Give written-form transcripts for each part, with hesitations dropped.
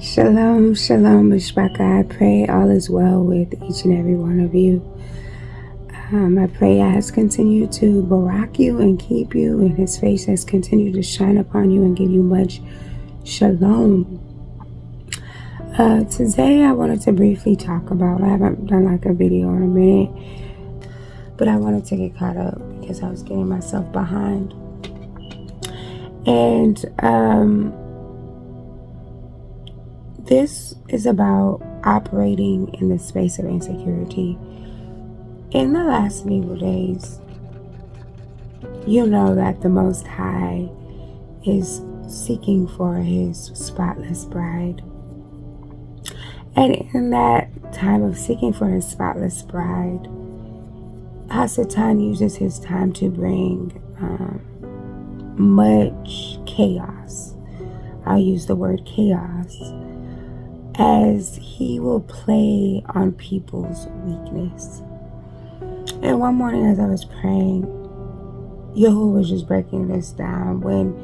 Shalom, shalom, Mishpaka. I pray all is well with each and every one of you. I pray God has continued to barak you and keep you, and His face has continued to shine upon you and give you much shalom. Today I wanted to briefly talk about, I haven't done like a video in a minute, but I wanted to get caught up because I was getting myself behind. And this is about operating in the space of insecurity. In the last and evil days, you know that the Most High is seeking for His spotless bride. And in that time of seeking for His spotless bride, Hasatan uses his time to bring much chaos. I'll use the word chaos, as he will play on people's weakness. And one morning as I was praying, Yahuwah was just breaking this down. When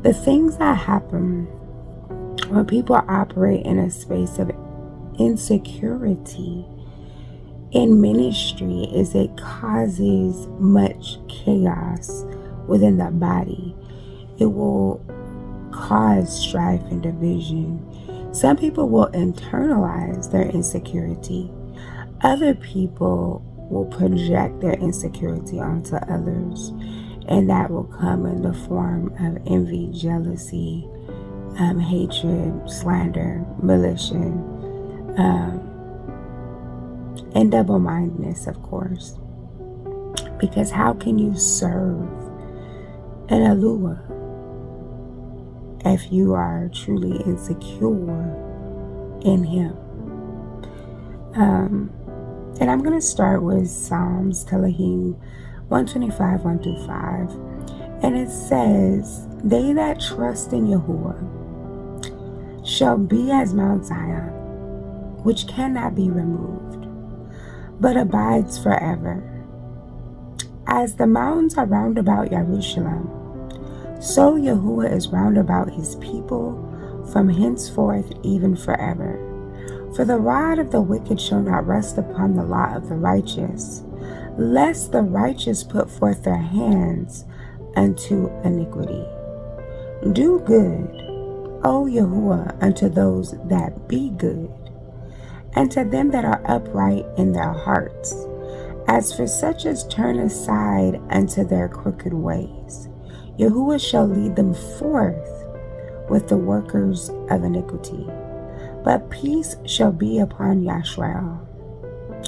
the things that happen, when people operate in a space of insecurity in ministry, is it causes much chaos within the body. It will cause strife and division. Some people will internalize their insecurity. Other people will project their insecurity onto others, and that will come in the form of envy, jealousy, hatred, slander, malicious, and double-mindedness, of course. Because how can you serve an Alua if you are truly insecure in Him? And I'm going to start with Psalms Telahim 125, 1 through 5. And it says, "They that trust in Yahuwah shall be as Mount Zion, which cannot be removed, but abides forever. As the mountains are round about Jerusalem, so Yahuwah is round about His people from henceforth even forever. For the rod of the wicked shall not rest upon the lot of the righteous, lest the righteous put forth their hands unto iniquity. Do good, O Yahuwah, unto those that be good, and to them that are upright in their hearts. As for such as turn aside unto their crooked ways, Yahuwah shall lead them forth with the workers of iniquity. But peace shall be upon Yashrael."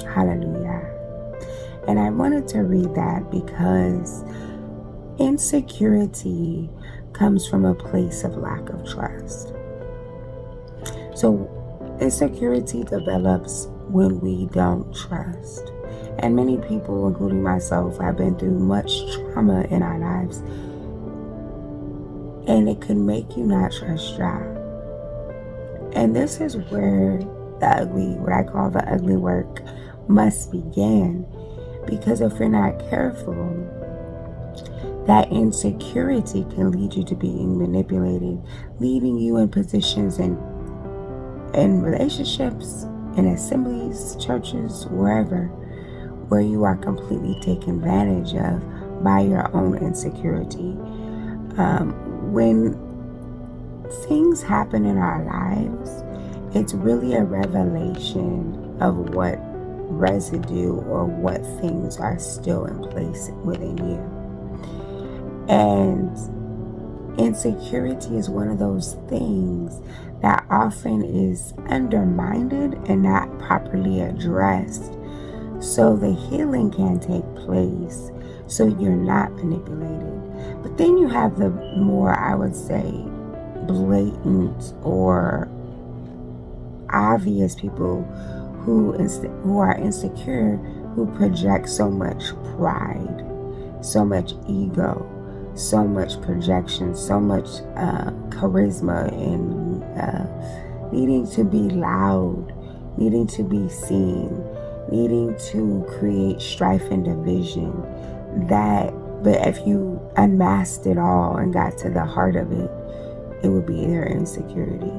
Hallelujah. And I wanted to read that because insecurity comes from a place of lack of trust. So insecurity develops when we don't trust. And many people, including myself, have been through much trauma in our lives. And it can make you not trust God. And this is where what I call the ugly work, must begin. Because if you're not careful, that insecurity can lead you to being manipulated, leaving you in positions in relationships, in assemblies, churches, wherever, where you are completely taken advantage of by your own insecurity. When things happen in our lives, it's really a revelation of what residue or what things are still in place within you. And insecurity is one of those things that often is undermined and not properly addressed, so the healing can take place, so you're not manipulated. But then you have the more, I would say, blatant or obvious people who are insecure, who project so much pride, so much ego, so much projection, so much charisma, and needing to be loud, needing to be seen, needing to create strife and division. But if you unmasked it all and got to the heart of it, it would be their insecurity.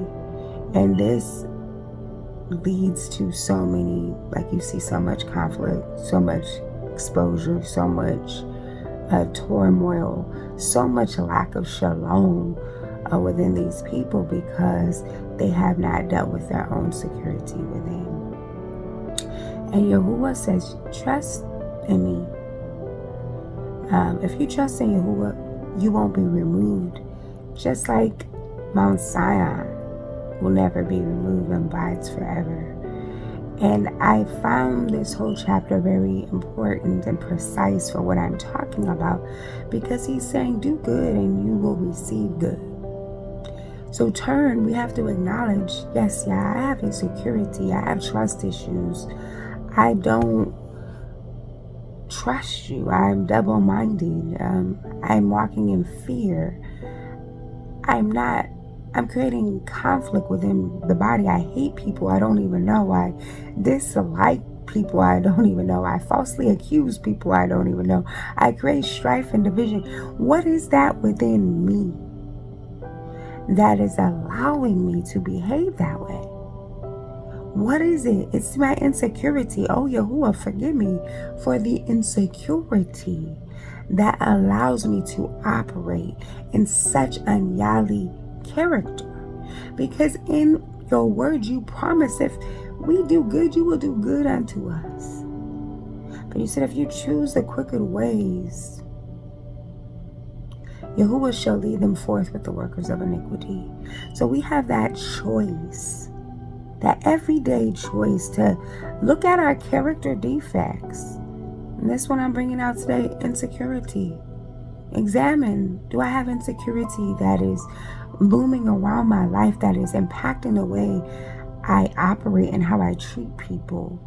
And this leads to so many, like you see so much conflict, so much exposure, so much turmoil, so much lack of shalom within these people, because they have not dealt with their own security within. And Yahuwah says, trust in me. If you trust in Yahuwah, you won't be removed. Just like Mount Zion will never be removed and abides forever. And I found this whole chapter very important and precise for what I'm talking about, because he's saying do good and you will receive good. So we have to acknowledge, yes, I have insecurity, I have trust issues, I don't trust you, I'm double-minded, I'm walking in fear, I'm creating conflict within the body. I hate people I don't even know. I dislike people I don't even know. I falsely accuse people I don't even know. I create strife and division. What is that within me that is allowing me to behave that way? What is it? It's my insecurity. Oh, Yahuwah, forgive me for the insecurity that allows me to operate in such unyali character. Because in your word you promise if we do good, you will do good unto us. But you said if you choose the crooked ways, Yahuwah shall lead them forth with the workers of iniquity. So we have that choice, that everyday choice to look at our character defects. And this one I'm bringing out today, insecurity. Examine, do I have insecurity that is looming around my life, that is impacting the way I operate and how I treat people?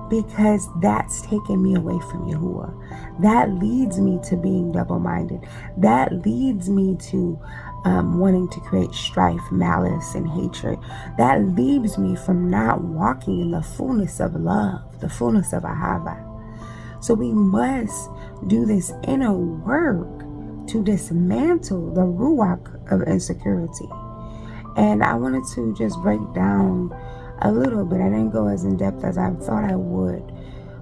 Because that's taking me away from Yahuwah. That leads me to being double-minded. That leads me to wanting to create strife, malice, and hatred. That leaves me from not walking in the fullness of love, the fullness of Ahava. So we must do this inner work to dismantle the ruach of insecurity. And I wanted to just break down a little bit. I didn't go as in depth as I thought I would.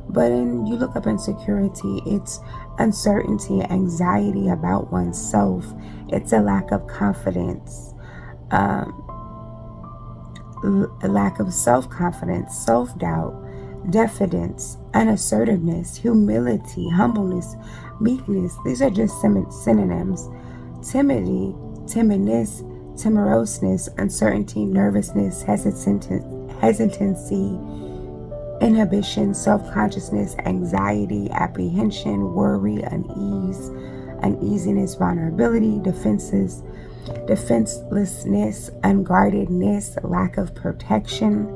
But you look up insecurity, it's uncertainty, anxiety about oneself. It's a lack of confidence, a lack of self-confidence, self-doubt, diffidence, unassertiveness, humility, humbleness, meekness. These are just synonyms. Timidness, timorousness, uncertainty, nervousness, hesitancy, inhibition, self-consciousness, anxiety, apprehension, worry, uneasiness, vulnerability, defenselessness, unguardedness, lack of protection,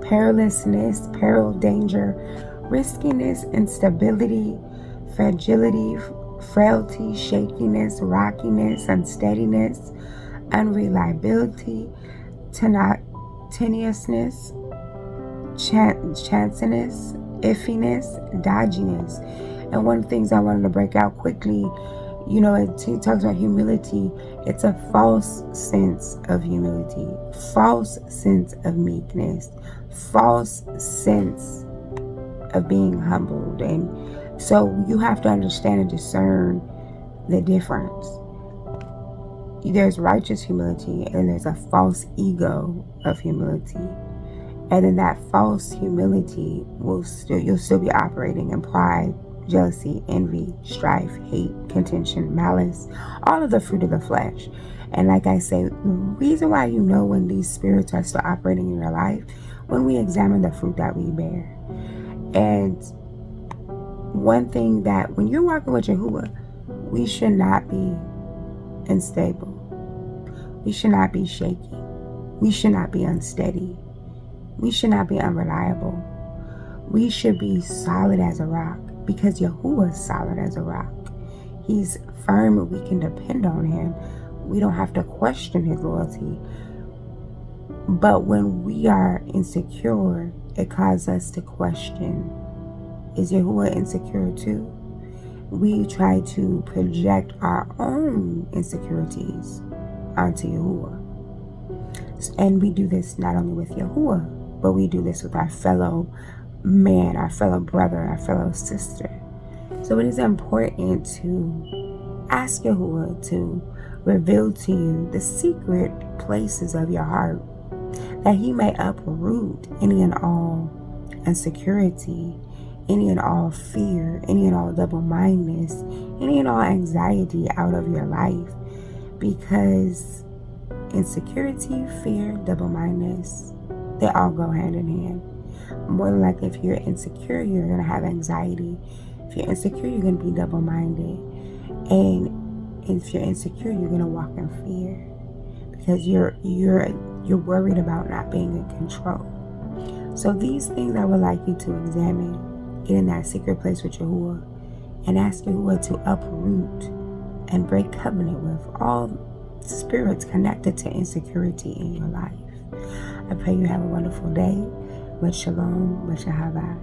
perilousness, peril, danger, riskiness, instability, fragility, frailty, shakiness, rockiness, unsteadiness, unreliability, tenuousness, chanciness, iffiness, dodginess. And one of the things I wanted to break out quickly, he talks about humility. It's a false sense of humility, false sense of meekness, false sense of being humbled. And so you have to understand and discern the difference. There's righteous humility and there's a false ego of humility. And then that false humility you'll still be operating in pride, jealousy, envy, strife, hate, contention, malice, all of the fruit of the flesh. And like I say, the reason why you know when these spirits are still operating in your life, when we examine the fruit that we bear. And one thing that when you're walking with Yahuwah, we should not be unstable. We should not be shaky. We should not be unsteady. We should not be unreliable. We should be solid as a rock, because Yahuwah is solid as a rock. He's firm and we can depend on him. We don't have to question his loyalty. But when we are insecure, it causes us to question, is Yahuwah insecure too? We try to project our own insecurities onto Yahuwah. And we do this not only with Yahuwah, but we do this with our fellow man, our fellow brother, our fellow sister. So it is important to ask Yahuwah to reveal to you the secret places of your heart, that he may uproot any and all insecurity, any and all fear, any and all double-mindedness, any and all anxiety out of your life. Because insecurity, fear, double-mindedness, they all go hand in hand. More than likely, if you're insecure, you're going to have anxiety. If you're insecure, you're going to be double-minded. And if you're insecure, you're going to walk in fear, because you're worried about not being in control. So these things I would like you to examine. Get in that secret place with Yahuwah and ask Yahuwah to uproot and break covenant with all spirits connected to insecurity in your life. I pray you have a wonderful day. Much shalom, much ahava.